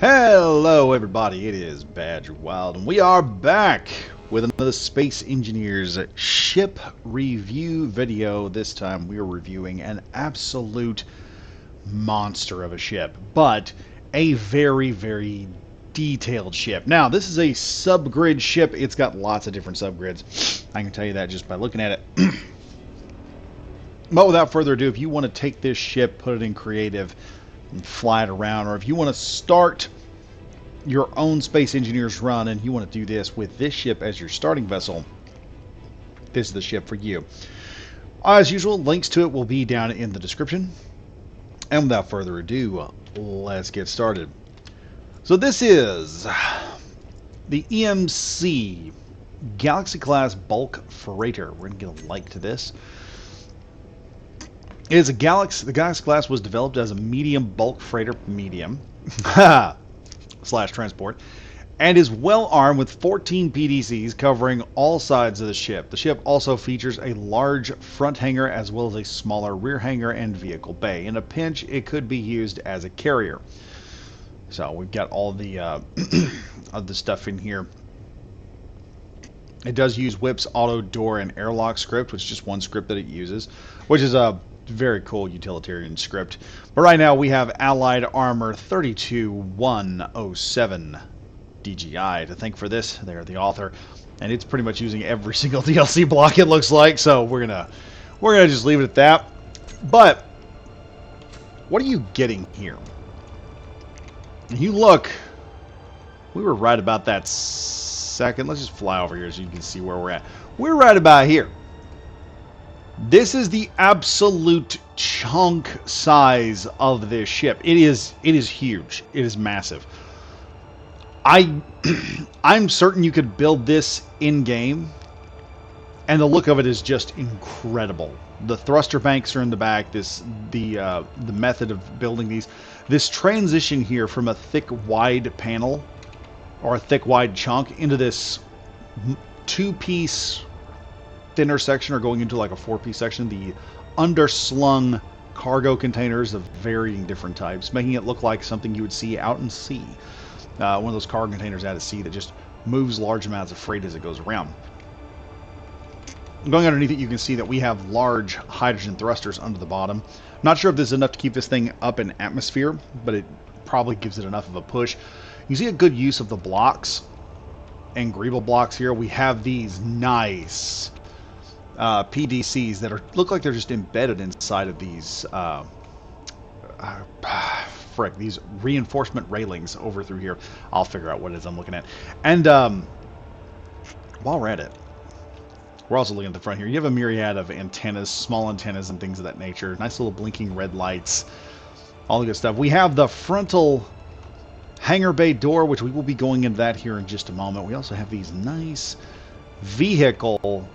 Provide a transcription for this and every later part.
Hello everybody, it is Badger Wild, and we are back with another Space Engineers ship review video. This time we are reviewing an absolute monster of a ship, but a very detailed ship. Now, this is a subgrid ship. It's got lots of different subgrids. I can tell you that just by looking at it. But without further ado, if you want to take this ship, put it in creative, and fly it around, or if you want to start your own Space Engineers run and you want to do this with this ship as your starting vessel, this is the ship for you. As usual, links to it will be down in the description. And without further ado, let's get started. So this is the E.M.C. Galaxy class bulk freighter. We're going to get a like to this. It is a Galaxy. The Galaxy class was developed as a medium bulk freighter, medium slash transport, and is well armed with 14 PDCs covering all sides of the ship. The ship also features a large front hangar as well as a smaller rear hangar and vehicle bay. In a pinch, it could be used as a carrier. So we've got all the of the stuff in here. It does use Whip's auto door and airlock script, which is just one script that it uses, which is a very cool utilitarian script. But right now we have Allied Armor 32107 DGI to thank for this. They're the author, and it's pretty much using every single DLC block, it looks like. So we're gonna just leave it at that. But what are you getting here? If you look, we were right about that second. Let's just fly over here so you can see where we're at. We're right about here. This is the absolute chunk size of this ship. It is huge. It is massive. I'm certain you could build this in game, and the look of it is just incredible. The thruster banks are in the back. The method of building these. This transition here from a thick wide panel or a thick wide chunk into this two-piece thinner section, or going into like a four-piece section, the underslung cargo containers of varying different types, making it look like something you would see out in sea. One of those cargo containers out at sea that just moves large amounts of freight as it goes around. Going underneath it, you can see that we have large hydrogen thrusters under the bottom. Not sure if this is enough to keep this thing up in atmosphere, but it probably gives it enough of a push. You see a good use of the blocks and greeble blocks here. We have these nice PDCs that look like they're just embedded inside of these these reinforcement railings over through here. I'll figure out what it is I'm looking at. And while we're at it, we're also looking at the front here. You have a myriad of antennas, small antennas and things of that nature. Nice little blinking red lights, all the good stuff. We have the frontal hangar bay door, which we will be going into that here in just a moment. We also have these nice vehicle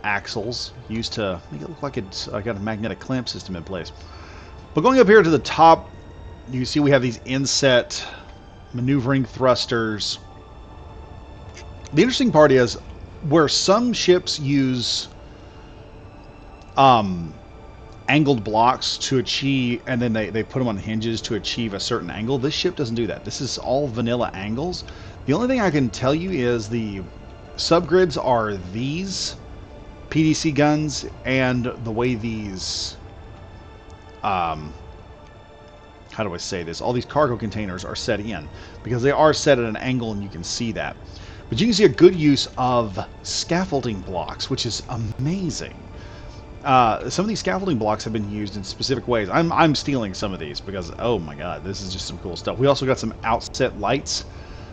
axles used to make it look like it's got a magnetic clamp system in place. But going up here to the top, you see we have these inset maneuvering thrusters. The interesting part is where some ships use angled blocks to achieve, and then they put them on hinges to achieve a certain angle. This ship doesn't do that. This is all vanilla angles. The only thing I can tell you is the subgrids are these PDC guns, and the way these how do I say this, all these cargo containers are set in, because they are set at an angle and you can see that. But you can see a good use of scaffolding blocks, which is amazing. Some of these scaffolding blocks have been used in specific ways. I'm stealing some of these because, oh my god, this is just some cool stuff. We also got some outset lights,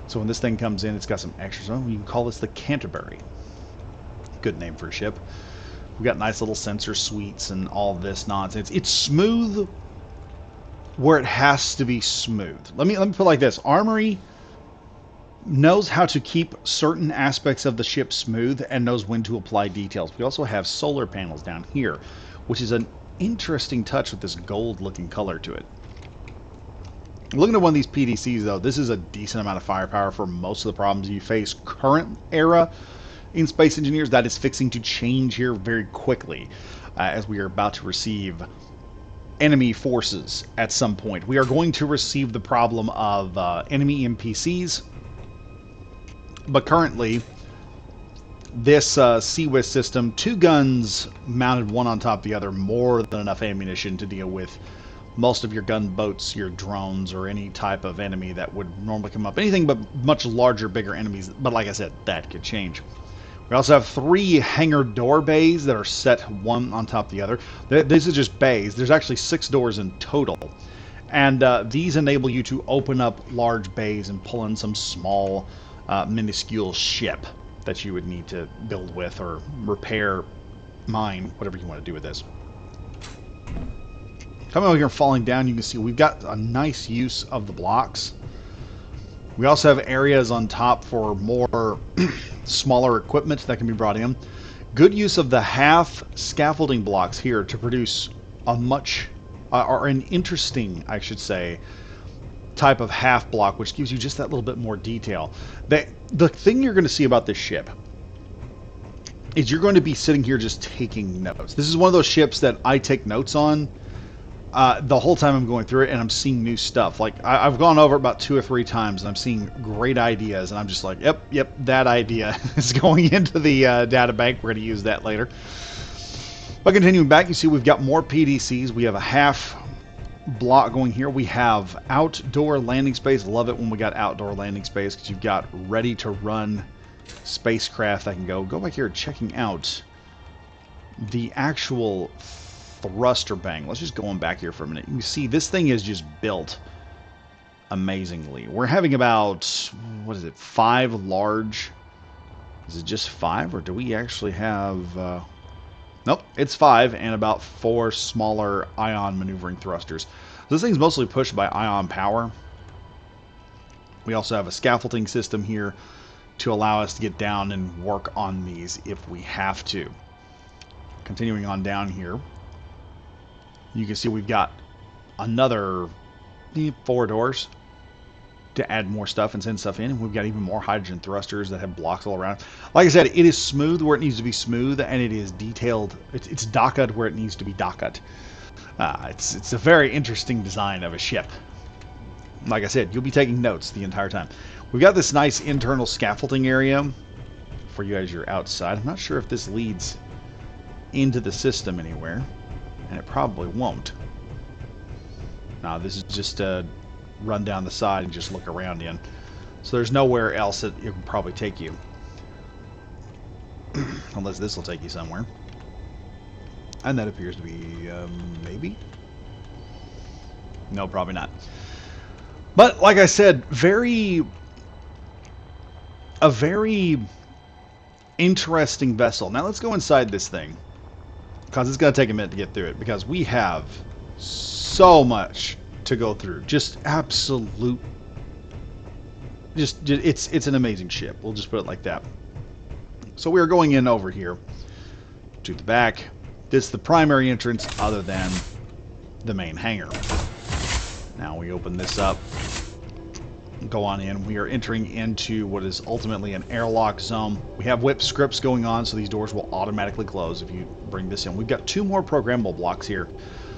so when this thing comes in, it's got some extras on it. You can call this the Canterbury. Good name for a ship. We got nice little sensor suites and all this nonsense. It's smooth where it has to be smooth. Let me put it like this. Armory knows how to keep certain aspects of the ship smooth and knows when to apply details. We also have solar panels down here, which is an interesting touch with this gold looking color to it. Looking at one of these PDCs though, this is a decent amount of firepower for most of the problems you face current era in Space Engineers. That is fixing to change here very quickly, as we are about to receive enemy forces at some point. We are going to receive the problem of enemy NPCs, but currently this CWIS system, 2 guns mounted one on top of the other, more than enough ammunition to deal with most of your gunboats, your drones, or any type of enemy that would normally come up. Anything but much larger, bigger enemies. But like I said, that could change. We also have 3 hangar door bays that are set one on top of the other. These are just bays. There's actually 6 doors in total. And these enable you to open up large bays and pull in some small, minuscule ship that you would need to build with or repair, mine, whatever you want to do with this. Coming over here and falling down, you can see we've got a nice use of the blocks. We also have areas on top for more smaller equipment that can be brought in. Good use of the half scaffolding blocks here to produce a much, or an interesting, I should say, type of half block, which gives you just that little bit more detail. The thing you're going to see about this ship is you're going to be sitting here just taking notes. This is one of those ships that I take notes on the whole time I'm going through it, and I'm seeing new stuff. Like, I've gone over it about 2 or 3 times, and I'm seeing great ideas, and I'm just like, yep, that idea is going into the data bank. We're going to use that later. But continuing back, you see we've got more PDCs. We have a half block going here. We have outdoor landing space. Love it when we got outdoor landing space, because you've got ready to run spacecraft that can go back here checking out the actual thruster bank. Let's just go on back here for a minute. You can see this thing is just built amazingly. We're having about, what is it, 5 large, is it just 5, or do we actually have nope, it's 5, and about 4 smaller ion maneuvering thrusters. This thing's mostly pushed by ion power. We also have a scaffolding system here to allow us to get down and work on these if we have to. Continuing on down here, you can see we've got another 4 doors to add more stuff and send stuff in. We've got even more hydrogen thrusters that have blocks all around. Like I said, it is smooth where it needs to be smooth, and it is detailed. It's docked where it needs to be docked. It's a very interesting design of a ship. Like I said, you'll be taking notes the entire time. We've got this nice internal scaffolding area for you as you're outside. I'm not sure if this leads into the system anywhere, and it probably won't. Now, this is just a run down the side and just look around in. So there's nowhere else that it can probably take you. Unless this will take you somewhere. And that appears to be, maybe? No, probably not. But, like I said, a very interesting vessel. Now let's go inside this thing, because it's going to take a minute to get through it, because we have so much to go through. Just absolute, it's an amazing ship. We'll just put it like that. So we are going in over here to the back. This is the primary entrance other than the main hangar. Now we open this up, go on in. We are entering into what is ultimately an airlock zone. We have whip scripts going on, so these doors will automatically close if you bring this in. We've got 2 more programmable blocks here,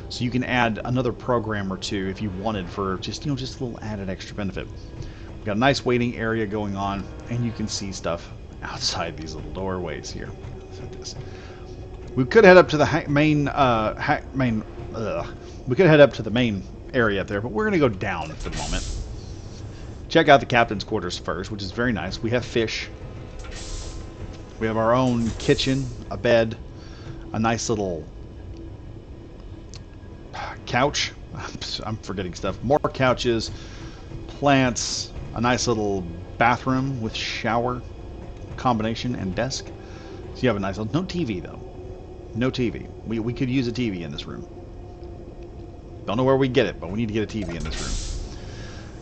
so you can add another program or 2 if you wanted, for just a little added extra benefit. We've got a nice waiting area going on, and you can see stuff outside these little doorways here. This. We could head up to the we could head up to the main area up there, but we're going to go down for the moment. Check out the captain's quarters first, which is very nice. We have fish. We have our own kitchen, a bed, a nice little couch. I'm forgetting stuff. More couches, plants, a nice little bathroom with shower combination and desk. So you have a nice little... No TV, though. No TV. We could use a TV in this room. Don't know where we get it, but we need to get a TV in this room.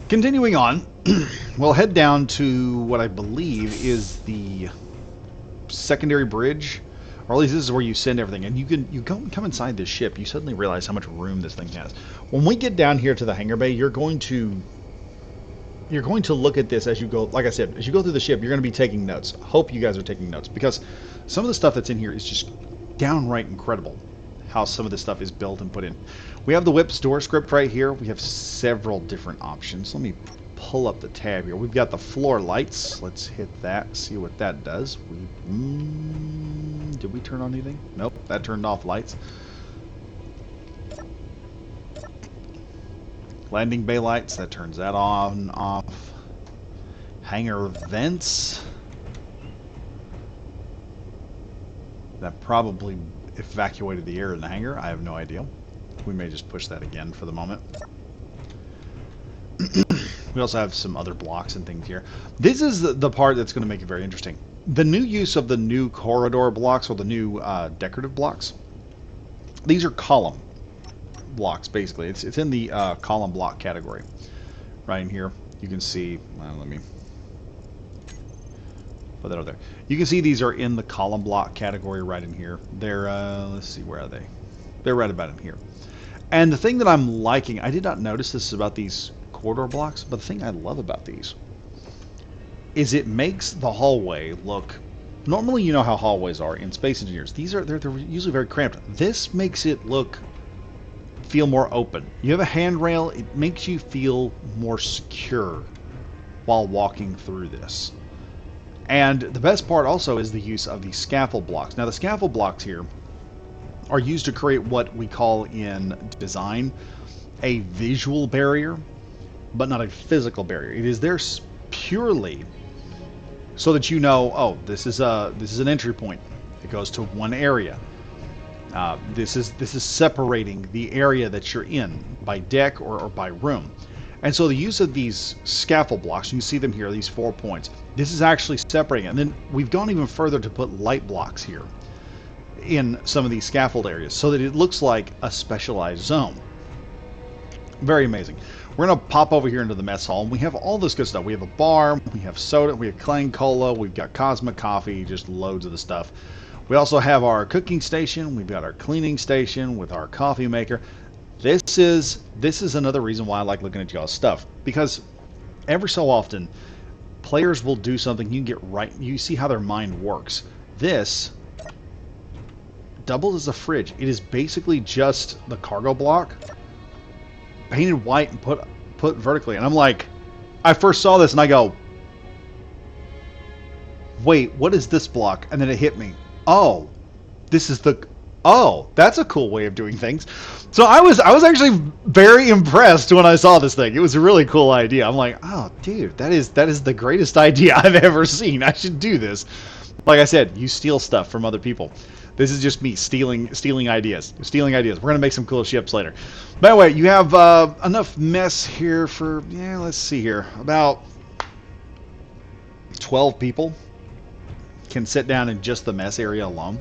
Continuing on, we'll head down to what I believe is the secondary bridge, or at least this is where you send everything. And you come inside this ship, you suddenly realize how much room this thing has. When we get down here to the hangar bay, you're going to look at this as you go. Like I said, as you go through the ship, you're going to be taking notes. Hope you guys are taking notes, because some of the stuff that's in here is just downright incredible. how some of this stuff is built and put in. We have the whip store script right here. We have several different options. Let me pull up the tab here. We've got the floor lights. Let's hit that, see what that does. Did we turn on anything? Nope, that turned off lights. Landing bay lights, that turns that on, off. Hangar vents. That probably evacuated the air in the hangar. I have no idea. We may just push that again for the moment. We also have some other blocks and things here. This is the part that's going to make it very interesting. The new use of the new corridor blocks, or the new decorative blocks. These are column blocks, basically. It's in the column block category. Right in here, you can see. Let me put that over there. You can see these are in the column block category right in here. They're let's see, where are they? They're right about in here. And the thing that I'm liking, I did not notice this about these corridor blocks, but the thing I love about these is it makes the hallway look. Normally, you know how hallways are in Space Engineers. They're usually very cramped. This makes it feel more open. You have a handrail. It makes you feel more secure while walking through this. And the best part also is the use of the scaffold blocks. Now, the scaffold blocks here are used to create what we call in design a visual barrier, but not a physical barrier. It is there purely so that you know, oh, this is an entry point. It goes to one area. This is separating the area that you're in by deck or by room. And so the use of these scaffold blocks, you can see them here, these 4 points. This is actually separating it. And then we've gone even further to put light blocks here in some of these scaffold areas so that it looks like a specialized zone. Very amazing. We're going to pop over here into the mess hall, and we have all this good stuff. We have a bar, we have soda, we have Clang Cola, we've got Cosmic Coffee, just loads of the stuff. We also have our cooking station, we've got our cleaning station with our coffee maker. This is another reason why I like looking at y'all's stuff, because every so often players will do something, you get right, you see how their mind works. This doubles as a fridge. It is basically just the cargo block painted white and put vertically. And I'm like, I first saw this and I go, wait, what is this block? And then it hit me. Oh, that's a cool way of doing things. So I was actually very impressed when I saw this thing. It was a really cool idea. I'm like, oh, dude, that is the greatest idea I've ever seen. I should do this. Like I said, you steal stuff from other people. This is just me stealing ideas. We're gonna make some cool ships later. By the way, you have enough mess here for, let's see here, about 12 people can sit down in just the mess area alone.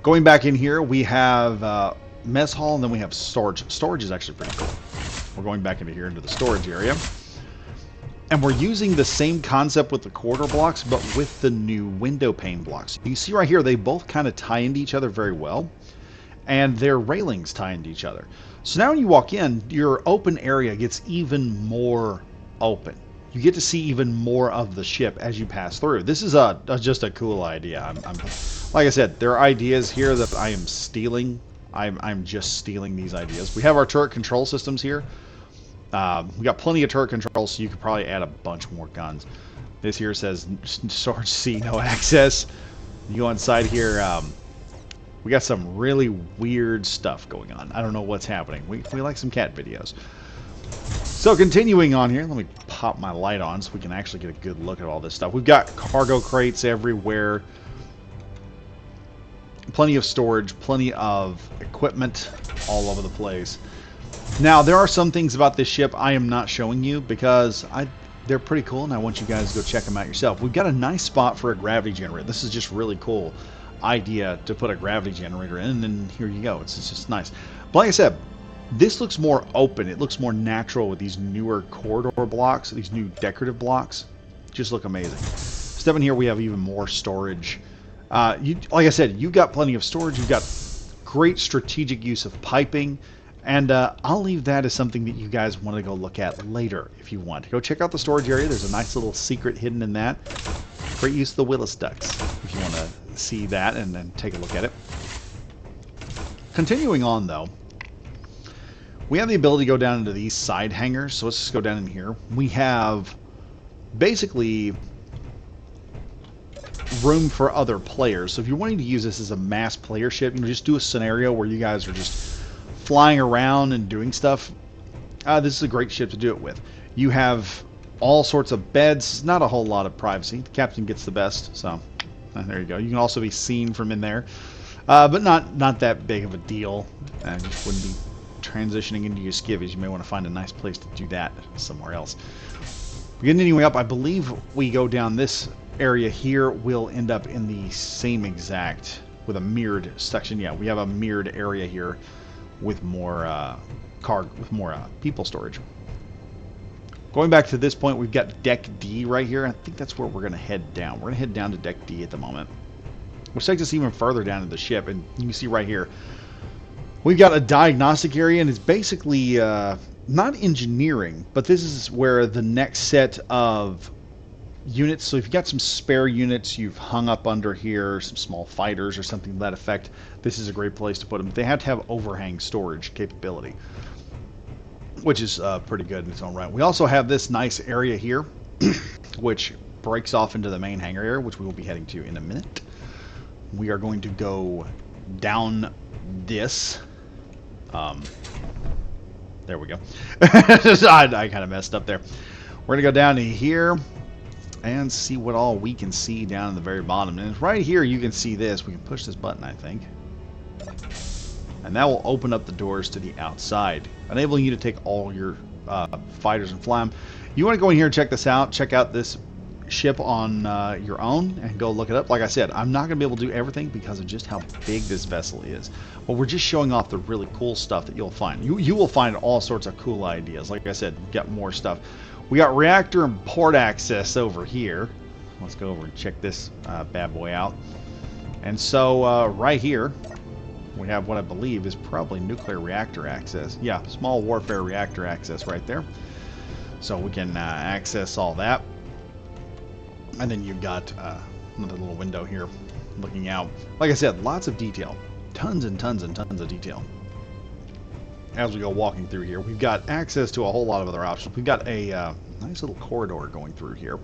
Going back in here, we have mess hall, and then we have storage. Storage is actually pretty cool. We're going back into here into the storage area. And we're using the same concept with the quarter blocks, but with the new window pane blocks. You see right here, they both kind of tie into each other very well. And their railings tie into each other. So now when you walk in, your open area gets even more open. You get to see even more of the ship as you pass through. This is just a cool idea. I'm like I said, there are ideas here that I am stealing. I'm just stealing these ideas. We have our turret control systems here. We got plenty of turret controls, so you could probably add a bunch more guns. This here says Storage C, no access. You go inside here. We got some really weird stuff going on. I don't know what's happening. We like some cat videos. So continuing on here, let me pop my light on so we can actually get a good look at all this stuff. We've got cargo crates everywhere. Plenty of storage, plenty of equipment all over the place. Now, there are some things about this ship I am not showing you because they're pretty cool, and I want you guys to go check them out yourself. We've got a nice spot for a gravity generator. This is just really cool idea to put a gravity generator in, and then here you go. It's just nice. But like I said, this looks more open. It looks more natural with these newer corridor blocks, these new decorative blocks. Just look amazing. Step in here, we have even more storage. Like I said, you've got plenty of storage. You've got great strategic use of piping. And I'll leave that as something that you guys want to go look at later if you want. Go check out the storage area. There's a nice little secret hidden in that. Great use of the Willis ducts if you want to see that and then take a look at it. Continuing on, though, we have the ability to go down into these side hangars. So let's just go down in here. We have basically room for other players. So if you're wanting to use this as a mass player ship, just do a scenario where you guys are just flying around and doing stuff. This is a great ship to do it with. You have all sorts of beds, not a whole lot of privacy. The captain gets the best, so there you go. You can also be seen from in there, but not that big of a deal. Just wouldn't be transitioning into your skivvies. You may want to find a nice place to do that somewhere else. Continuing up, I believe we go down this area here. We'll end up in the same exact, with a mirrored section. Yeah, we have a mirrored area here with more people storage. Going back to this point, we've got Deck D right here. I think that's where we're going to head down. We're going to head down to Deck D at the moment, which takes us even further down to the ship. And you can see right here, we've got a diagnostic area, and it's basically not engineering, but this is where the next set of units. So if you've got some spare units you've hung up under here, some small fighters or something to that effect, this is a great place to put them. They have to have overhang storage capability, which is pretty good in its own right. We also have this nice area here, which breaks off into the main hangar area, which we will be heading to in a minute. We are going to go down this. There we go. I kind of messed up there. We're going to go down to here and see what all we can see down in the very bottom. And right here you can see this. We can push this button, I think. And that will open up the doors to the outside, enabling you to take all your fighters and fly them. You want to go in here and check this out. Check out this ship on your own and go look it up. Like I said, I'm not going to be able to do everything because of just how big this vessel is. But we're just showing off the really cool stuff that you'll find. You will find all sorts of cool ideas. Like I said, we've got more stuff. We got reactor and port access over here. Let's go over and check this bad boy out. And so right here, we have what I believe is probably nuclear reactor access. Yeah, small warfare reactor access right there. So we can access all that. And then you've got another little window here looking out. Like I said, lots of detail. Tons and tons and tons of detail. As we go walking through here, we've got access to a whole lot of other options. We've got a nice little corridor going through here.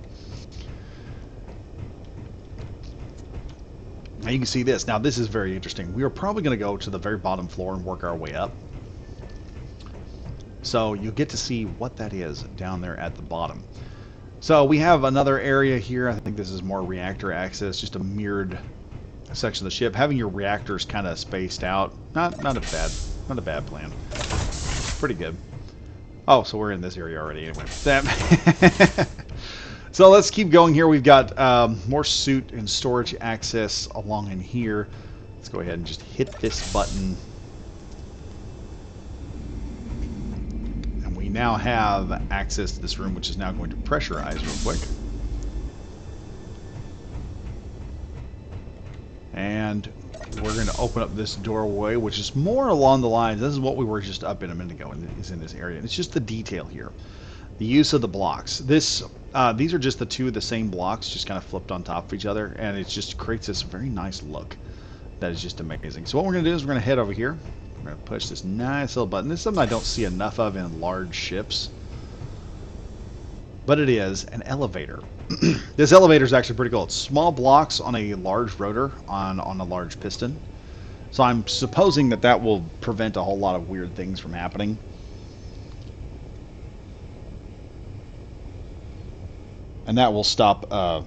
Now you can see this. Now this is very interesting. We are probably going to go to the very bottom floor and work our way up. So you'll get to see what that is down there at the bottom. So we have another area here. I think this is more reactor access, just a mirrored section of the ship. Having your reactors kind of spaced out, not a bad plan. Pretty good. Oh, so we're in this area already anyway. So let's keep going here. We've got more suit and storage access along in here. Let's go ahead and just hit this button. And we now have access to this room, which is now going to pressurize real quick. And we're going to open up this doorway, which is more along the lines. This is what we were just up in a minute ago, and is in this area. And it's just the detail here. The use of the blocks. These are just the two of the same blocks, just kind of flipped on top of each other, and it just creates this very nice look that is just amazing. So what we're going to do is we're going to head over here. We're going to push this nice little button. This is something I don't see enough of in large ships, but it is an elevator. This elevator is actually pretty cool. It's small blocks on a large rotor on a large piston. So I'm supposing that that will prevent a whole lot of weird things from happening. And that will stop a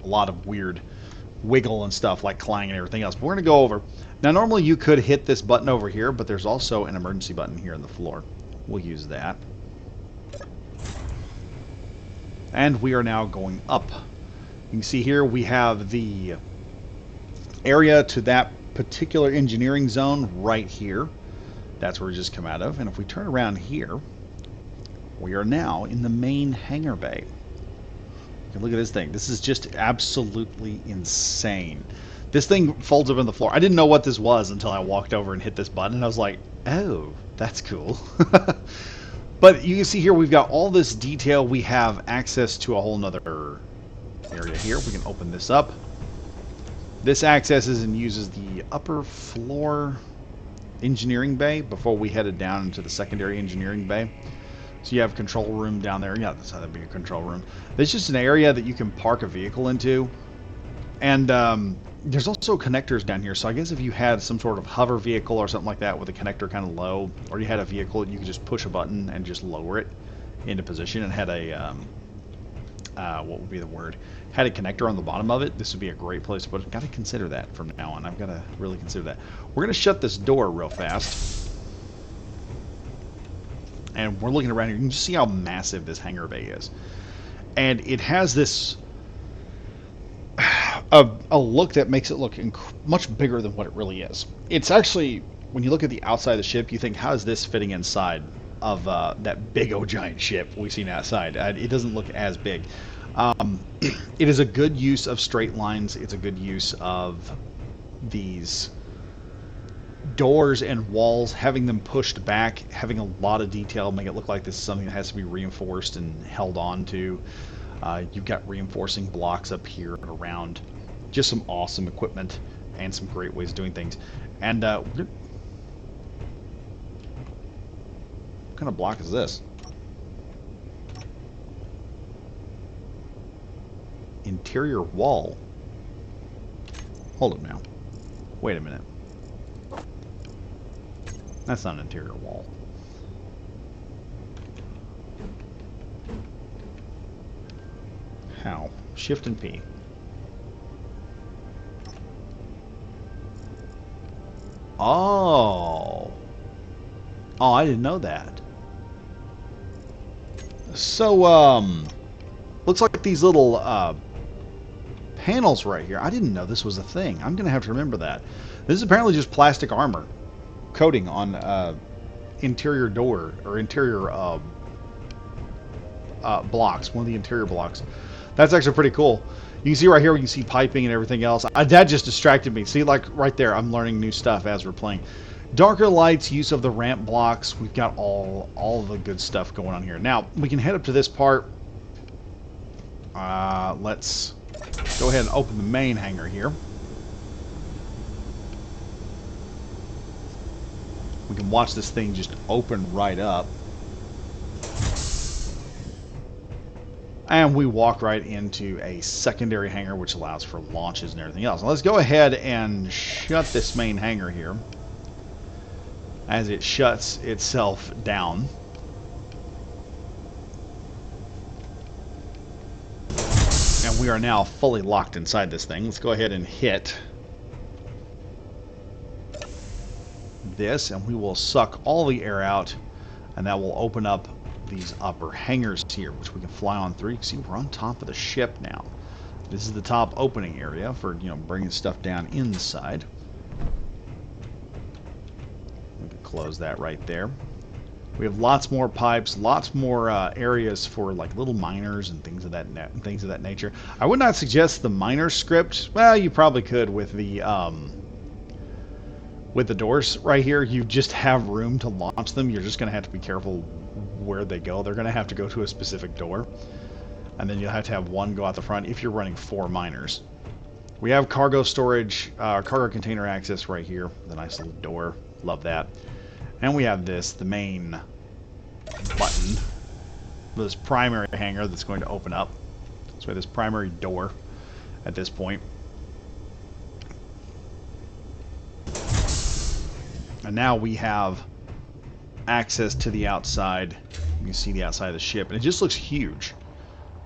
lot of weird wiggle and stuff like clanging and everything else. But we're going to go over. Now normally you could hit this button over here, but there's also an emergency button here on the floor. We'll use that. And we are now going up. You can see here we have the area to that particular engineering zone right here. That's where we just come out of. And if we turn around here, we are now in the main hangar bay. Look at this thing. This is just absolutely insane. This thing folds up on the floor. I didn't know what this was until I walked over and hit this button, and I was like, oh, that's cool. But you can see here we've got all this detail. We have access to a whole nother area here. We can open this up. This accesses and uses the upper floor engineering bay before we headed down into the secondary engineering bay. So you have control room down there. Yeah, that's how that'd be a control room. There's just an area that you can park a vehicle into. And there's also connectors down here. So I guess if you had some sort of hover vehicle or something like that with a connector kind of low, or you had a vehicle, you could just push a button and just lower it into position and had a, what would be the word? Had a connector on the bottom of it, this would be a great place to put it. Got to consider that from now on. I've got to really consider that. We're going to shut this door real fast. And we're looking around here. You can just see how massive this hangar bay is. And it has this a look that makes it look much bigger than what it really is. It's actually, when you look at the outside of the ship, you think, how is this fitting inside of that big old giant ship we've seen outside? It doesn't look as big. It is a good use of straight lines. It's a good use of these doors and walls, having them pushed back, having a lot of detail, make it look like this is something that has to be reinforced and held on to. You've got reinforcing blocks up here and around. Just some awesome equipment and some great ways of doing things. And what kind of block is this? Interior wall. Hold it now. Wait a minute. That's not an interior wall. How? Shift and P. Oh. Oh, I didn't know that. So, looks like these little, panels right here. I didn't know this was a thing. I'm going to have to remember that. This is apparently just plastic armor coating on, interior door, or interior, blocks. One of the interior blocks. That's actually pretty cool. You can see right here, you can see piping and everything else. That just distracted me. See, like right there, I'm learning new stuff as we're playing. Darker lights, use of the ramp blocks. We've got all the good stuff going on here. Now, we can head up to this part. Let's go ahead and open the main hangar here. We can watch this thing just open right up. And we walk right into a secondary hangar, which allows for launches and everything else. Now let's go ahead and shut this main hangar here as it shuts itself down. And we are now fully locked inside this thing. Let's go ahead and hit this, and we will suck all the air out, and that will open up these upper hangars here, which we can fly on through. You can see we're on top of the ship now. This is the top opening area for, you know, bringing stuff down inside. We can close that right there. We have lots more pipes, lots more areas for like little miners and things of that nature. I would not suggest the miner script. Well, you probably could with the doors right here. You just have room to launch them. You're just going to have to be careful where they go. They're going to have to go to a specific door, and then you'll have to have one go out the front if you're running 4 miners. We have cargo storage, cargo container access right here. The nice little door. Love that. And we have this, the main button, this primary hangar that's going to open up. So we have this primary door at this point. And now we have access to the outside. You can see the outside of the ship, and it just looks huge.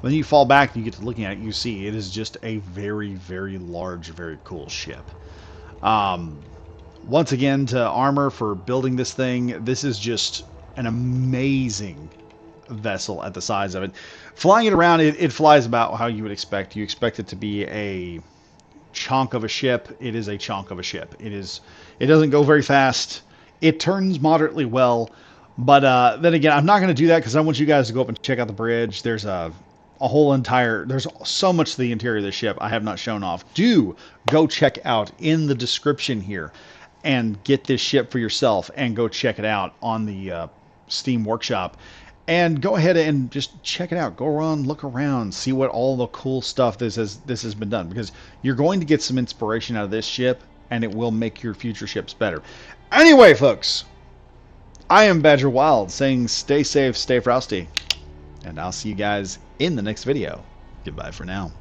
When you fall back and you get to looking at it, you see it is just a very, very large, very cool ship. Once again, to Armor for building this thing, this is just an amazing vessel at the size of it. Flying it around, it flies about how you would expect. You expect it to be a chunk of a ship. It is a chunk of a ship. It doesn't go very fast. It turns moderately well, but then again, I'm not going to do that because I want you guys to go up and check out the bridge. There's there's so much to the interior of the ship I have not shown off. Do go check out in the description here and get this ship for yourself, and go check it out on the Steam Workshop. And go ahead and just check it out. Go around, look around, see what all the cool stuff this has been done, because you're going to get some inspiration out of this ship, and it will make your future ships better. Anyway, folks, I am Badger Wild saying stay safe, stay frosty, and I'll see you guys in the next video. Goodbye for now.